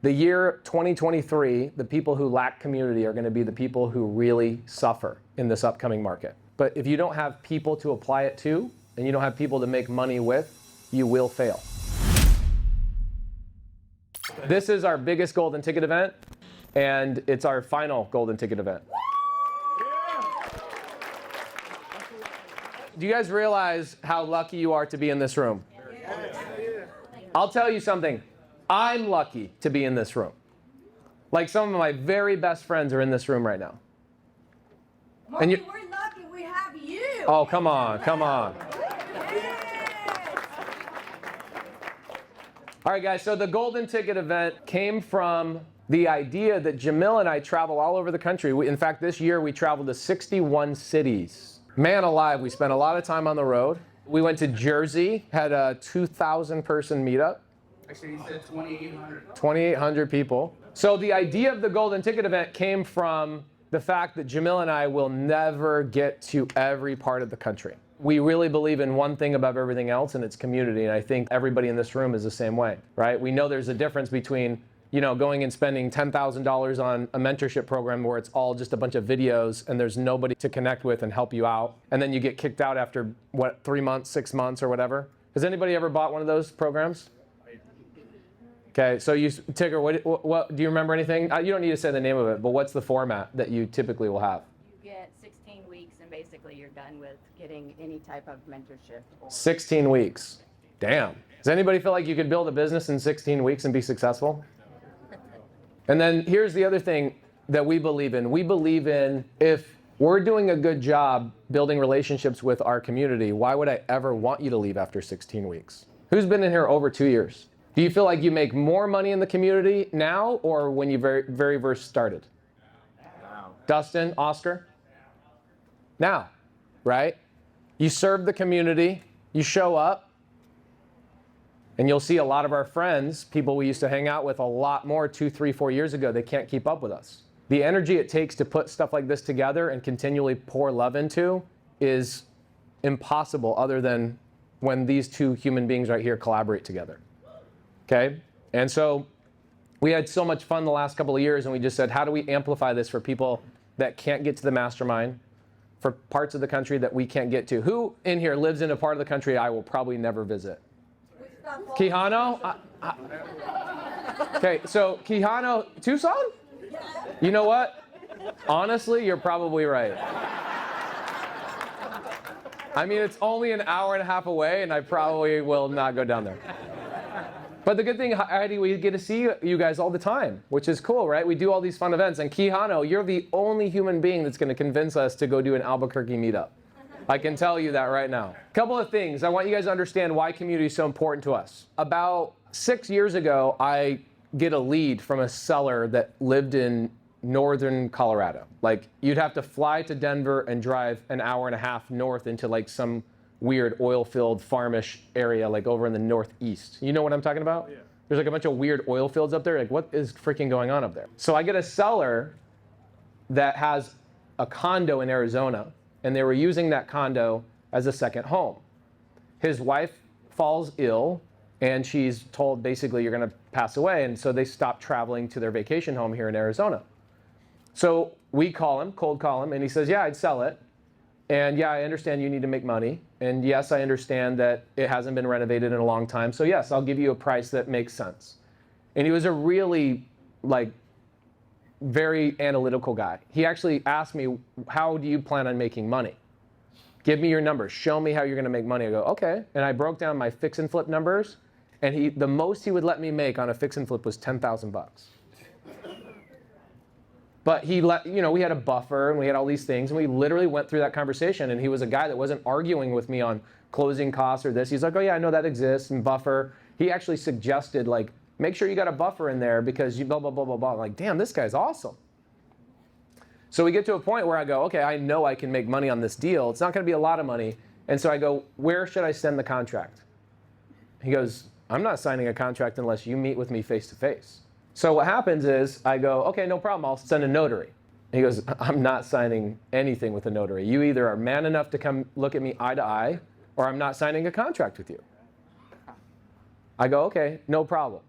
The year 2023, the people who lack community are going to be the people who really suffer in this upcoming market. But if you don't have people to apply it to, and you don't have people to make money with, you will fail. This is our biggest golden ticket event, and it's our final golden ticket event. Do you guys realize how lucky you are to be in this room? I'll tell you something. I'm lucky to be in this room. Like, some of my very best friends are in this room right now. Morby, and we're lucky we have you. Oh, come on, come on. All right, guys, so the golden ticket event came from the idea that Jamil and I travel all over the country. In fact, this year we traveled to 61 cities. Man alive, we spent a lot of time on the road. We went to Jersey, had a 2,000 person meetup. Actually, he said 2,800. 2,800 people. So the idea of the golden ticket event came from the fact that Jamil and I will never get to every part of the country. We really believe in one thing above everything else, and it's community. And I think everybody in this room is the same way, right? We know there's a difference between, you know, going and spending $10,000 on a mentorship program where it's all just a bunch of videos and there's nobody to connect with and help you out. And then you get kicked out after, what, 3 months, 6 months, or whatever. Has anybody ever bought one of those programs? Okay, so you, Tigger, what do you remember anything? You don't need to say the name of it, but what's the format that you typically will have? You get 16 weeks, and basically you're done with getting any type of mentorship. 16 weeks. Damn. Does anybody feel like you could build a business in 16 weeks and be successful? And then here's the other thing that we believe in. We believe in, if we're doing a good job building relationships with our community, why would I ever want you to leave after 16 weeks? Who's been in here over 2 years? Do you feel like you make more money in the community now or when you very first started? Now. Dustin, Oscar? Now, right? You serve the community, you show up, and you'll see a lot of our friends, people we used to hang out with a lot more 2, 3, 4 years ago, they can't keep up with us. The energy it takes to put stuff like this together and continually pour love into is impossible other than when these two human beings right here collaborate together. Okay? And so we had so much fun the last couple of years, and we just said, how do we amplify this for people that can't get to the mastermind, for parts of the country that we can't get to? Who in here lives in a part of the country I will probably never visit? Quijano? Okay, so Quijano, Tucson? You know what? Honestly, you're probably right. I mean, it's only an hour and a half away, and I probably will not go down there. But the good thing, Heidi, we get to see you guys all the time, which is cool, right? We do all these fun events. And Quijano, you're the only human being that's going to convince us to go do an Albuquerque meetup. I can tell you that right now. A couple of things. I want you guys to understand why community is so important to us. About 6 years ago, I get a lead from a seller that lived in northern Colorado. Like, you'd have to fly to Denver and drive an hour and a half north into like some weird oil-filled farmish area, like over in the northeast. You know what I'm talking about? Yeah. There's like a bunch of weird oil fields up there. Like, what is freaking going on up there? So I get a seller that has a condo in Arizona, and they were using that condo as a second home. His wife falls ill, and she's told basically you're gonna pass away, and so they stop traveling to their vacation home here in Arizona. So we call him, cold call him, and he says, yeah, I'd sell it. And yeah, I understand you need to make money. And yes, I understand that it hasn't been renovated in a long time. So yes, I'll give you a price that makes sense. And he was a really, like, very analytical guy. He actually asked me, how do you plan on making money? Give me your numbers. Show me how you're going to make money. I go, okay. And I broke down my fix and flip numbers. And the most he would let me make on a fix and flip was $10,000. But he let, you know, we had a buffer and we had all these things, and we literally went through that conversation, and he was a guy that wasn't arguing with me on closing costs or this. He's like, oh yeah, I know that exists, and buffer. He actually suggested, like, make sure you got a buffer in there because you blah, blah, blah, blah, blah. I'm like, damn, this guy's awesome. So we get to a point where I go, okay, I know I can make money on this deal. It's not gonna be a lot of money. And so I go, where should I send the contract? He goes, I'm not signing a contract unless you meet with me face to face. So what happens is I go, okay, no problem, I'll send a notary. He goes, I'm not signing anything with a notary. You either are man enough to come look at me eye to eye, or I'm not signing a contract with you. I go, okay, no problem.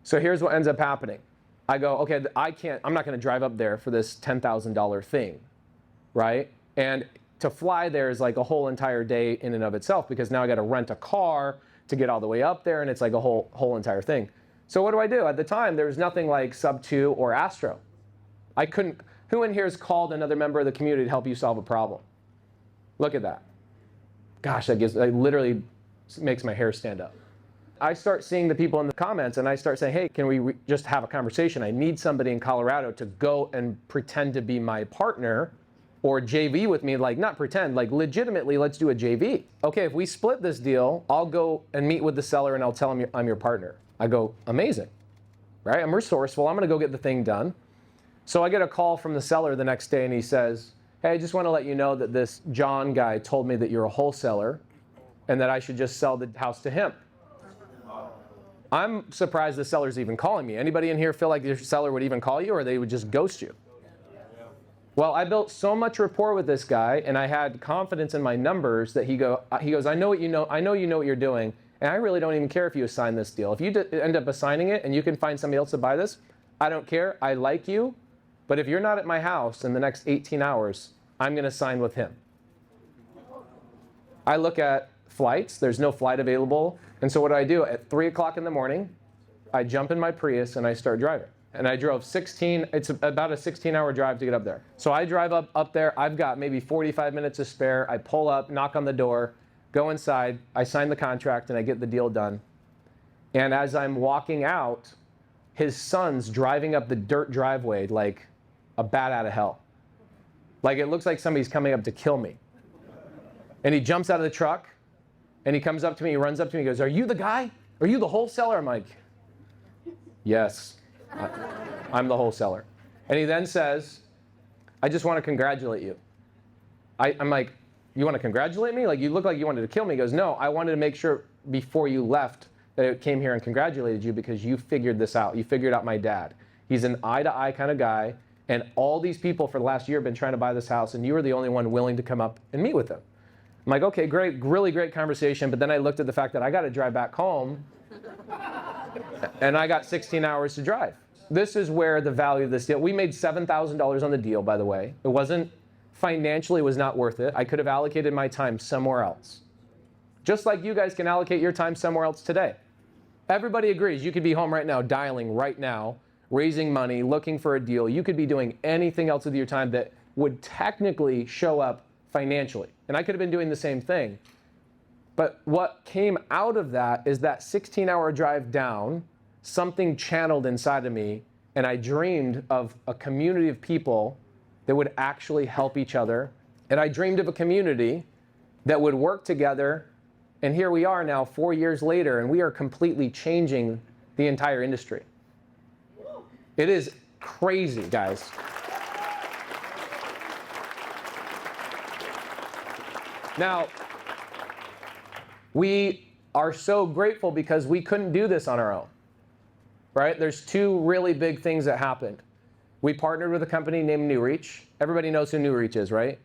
So here's what ends up happening. I go, okay, I'm not going to drive up there for this $10,000 thing, right? And to fly there is like a whole entire day in and of itself, because now I got to rent a car to get all the way up there, and it's like a whole entire thing. So what do? At the time, there was nothing like SubTo or Astro. I couldn't. Who in here has called another member of the community to help you solve a problem? Look at that. Gosh, that literally makes my hair stand up. I start seeing the people in the comments, and I start saying, hey, can we just have a conversation? I need somebody in Colorado to go and pretend to be my partner or JV with me, like not pretend, like legitimately, let's do a JV. Okay, if we split this deal, I'll go and meet with the seller and I'll tell him I'm your partner. I go, amazing, right? I'm resourceful, I'm gonna go get the thing done. So I get a call from the seller the next day and he says, hey, I just wanna let you know that this John guy told me that you're a wholesaler and that I should just sell the house to him. I'm surprised the seller's even calling me. Anybody in here feel like your seller would even call you, or they would just ghost you? Well, I built so much rapport with this guy, and I had confidence in my numbers that he goes, I know you know what you're doing, and I really don't even care if you assign this deal. If you end up assigning it and you can find somebody else to buy this, I don't care. I like you, but if you're not at my house in the next 18 hours, I'm going to sign with him. I look at flights. There's no flight available. And so what do? At 3 o'clock in the morning, I jump in my Prius and I start driving. And I drove it's about a 16-hour drive to get up there. So I drive up there. I've got maybe 45 minutes to spare. I pull up, knock on the door, go inside. I sign the contract and I get the deal done. And as I'm walking out, his son's driving up the dirt driveway like a bat out of hell. Like it looks like somebody's coming up to kill me. And he jumps out of the truck. And he comes up to me, he runs up to me, he goes, are you the guy? Are you the wholesaler? I'm like, yes, I'm the wholesaler. And he then says, I just want to congratulate you. I'm like, you want to congratulate me? Like, you look like you wanted to kill me. He goes, no, I wanted to make sure before you left that I came here and congratulated you because you figured this out. You figured out my dad. He's an eye-to-eye kind of guy, and all these people for the last year have been trying to buy this house, and you were the only one willing to come up and meet with them. I'm like, okay, great, really great conversation, but then I looked at the fact that I got to drive back home, and I got 16 hours to drive. This is where the value of this deal, we made $7,000 on the deal, by the way. It wasn't, financially, it was not worth it. I could have allocated my time somewhere else. Just like you guys can allocate your time somewhere else today. Everybody agrees you could be home right now, dialing right now, raising money, looking for a deal. You could be doing anything else with your time that would technically show up financially. And I could have been doing the same thing. But what came out of that is that 16-hour drive down, something channeled inside of me, and I dreamed of a community of people that would actually help each other. And I dreamed of a community that would work together. And here we are now 4 years later, and we are completely changing the entire industry. It is crazy, guys. Now, we are so grateful because we couldn't do this on our own, right? There's two really big things that happened. We partnered with a company named NewReach. Everybody knows who NewReach is, right?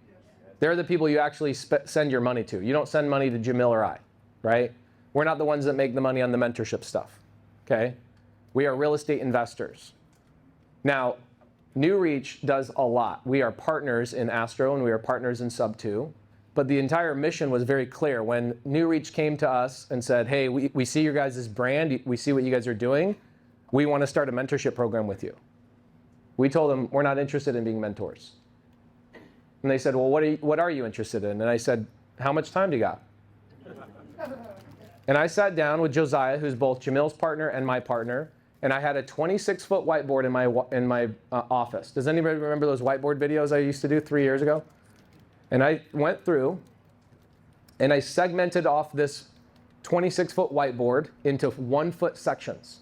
They're the people you actually send your money to. You don't send money to Jamil or I, right? We're not the ones that make the money on the mentorship stuff, okay? We are real estate investors. Now, NewReach does a lot. We are partners in Astro and we are partners in SubTo. But the entire mission was very clear. When NewReach came to us and said, hey, we see your guys' brand, we see what you guys are doing, we want to start a mentorship program with you. We told them, we're not interested in being mentors. And they said, well, what are you interested in? And I said, how much time do you got? And I sat down with Josiah, who's both Jamil's partner and my partner, and I had a 26-foot whiteboard in my office. Does anybody remember those whiteboard videos I used to do 3 years ago? And I went through and I segmented off this 26-foot whiteboard into 1-foot sections.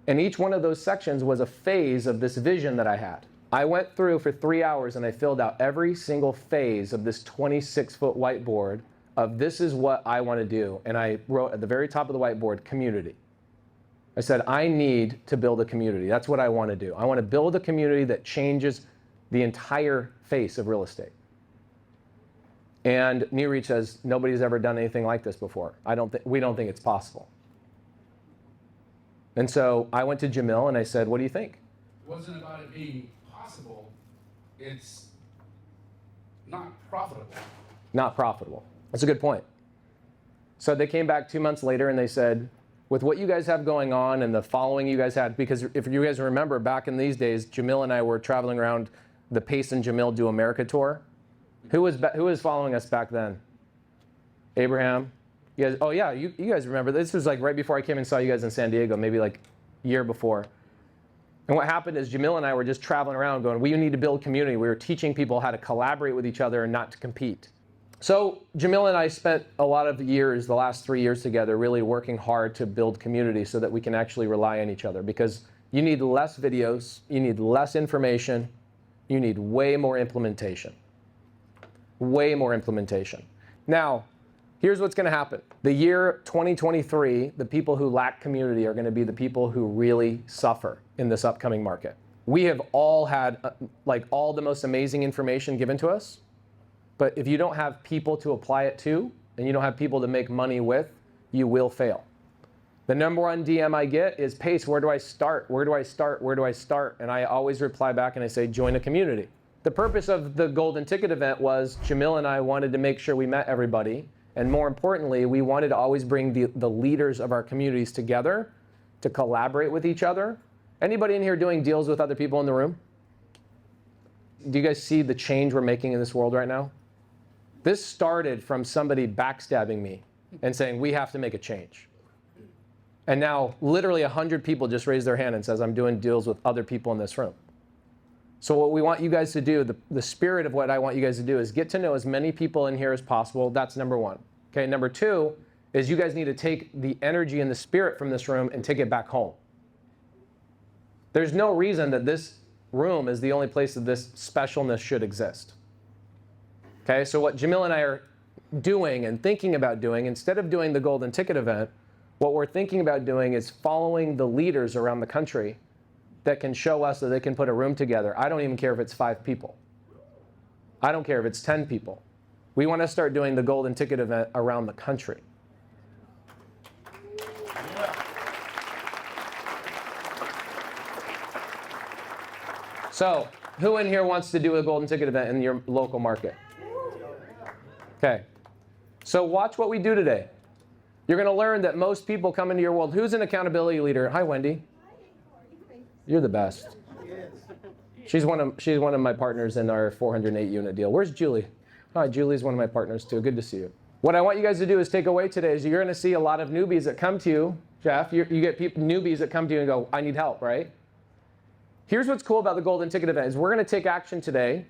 And each one of those sections was a phase of this vision that I had. I went through for 3 hours and I filled out every single phase of this 26-foot whiteboard of this is what I want to do. And I wrote at the very top of the whiteboard, community. I said, I need to build a community. That's what I want to do. I want to build a community that changes the entire face of real estate. And NewReach says, nobody's ever done anything like this before. We don't think it's possible. And so I went to Jamil and I said, what do you think? It wasn't about it being possible, it's not profitable. Not profitable. That's a good point. So they came back 2 months later and they said, with what you guys have going on and the following you guys had, because if you guys remember back in these days, Jamil and I were traveling around the Pace and Jamil Do America tour. Who was following us back then? Abraham? You guys, oh yeah, you guys remember. This was like right before I came and saw you guys in San Diego, maybe like a year before. And what happened is Jamil and I were just traveling around going, we need to build community. We were teaching people how to collaborate with each other and not to compete. So Jamil and I spent a lot of years, the last 3 years together, really working hard to build community so that we can actually rely on each other, because you need less videos, you need less information, you need way more implementation. Way more implementation. Now, here's what's going to happen. The year 2023, the people who lack community are going to be the people who really suffer in this upcoming market. We have all had like all the most amazing information given to us, but if you don't have people to apply it to, and you don't have people to make money with, you will fail. The number one DM I get is, Pace, where do I start? Where do I start? Where do I start? And I always reply back and I say, join a community. The purpose of the Golden Ticket event was Jamil and I wanted to make sure we met everybody. And more importantly, we wanted to always bring the leaders of our communities together to collaborate with each other. Anybody in here doing deals with other people in the room? Do you guys see the change we're making in this world right now? This started from somebody backstabbing me and saying, we have to make a change. And now literally 100 people just raised their hand and says, I'm doing deals with other people in this room. So what we want you guys to do, the spirit of what I want you guys to do is get to know as many people in here as possible. That's number one. Okay, number two is you guys need to take the energy and the spirit from this room and take it back home. There's no reason that this room is the only place that this specialness should exist. Okay, so what Jamil and I are doing and thinking about doing, instead of doing the Golden Ticket event, what we're thinking about doing is following the leaders around the country that can show us that they can put a room together. I don't even care if it's 5 people. I don't care if it's 10 people. We want to start doing the Golden Ticket event around the country. So, who in here wants to do a Golden Ticket event in your local market? Okay. So watch what we do today. You're going to learn that most people come into your world. Who's an accountability leader? Hi, Wendy. You're the best. She's one of my partners in our 408 unit deal. Where's Julie? Hi, Julie's one of my partners too. Good to see you. What I want you guys to do is take away today is you're going to see a lot of newbies that come to you. Jeff, you get newbies that come to you and go, I need help, right? Here's what's cool about the Golden Ticket event is we're going to take action today,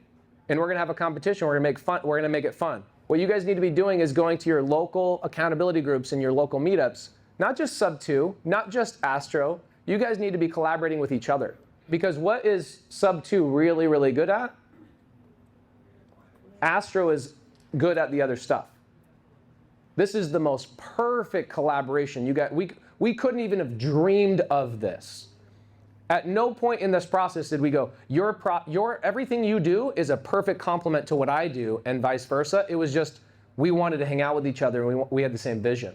and we're going to have a competition. We're going to make it fun. What you guys need to be doing is going to your local accountability groups and your local meetups, not just SubTo, not just Astro. You guys need to be collaborating with each other. Because what is SubTo really, really good at? Astro is good at the other stuff. This is the most perfect collaboration. We couldn't even have dreamed of this. At no point in this process did we go, everything you do is a perfect complement to what I do, and vice versa. It was just, we wanted to hang out with each other, and we had the same vision.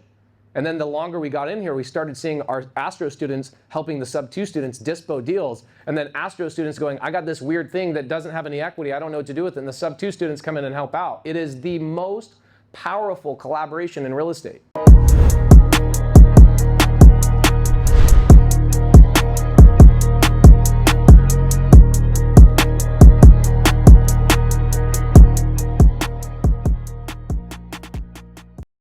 And then the longer we got in here, we started seeing our Astro students helping the SubTo students dispo deals, and then Astro students going, I got this weird thing that doesn't have any equity, I don't know what to do with it, and the SubTo students come in and help out. It is the most powerful collaboration in real estate.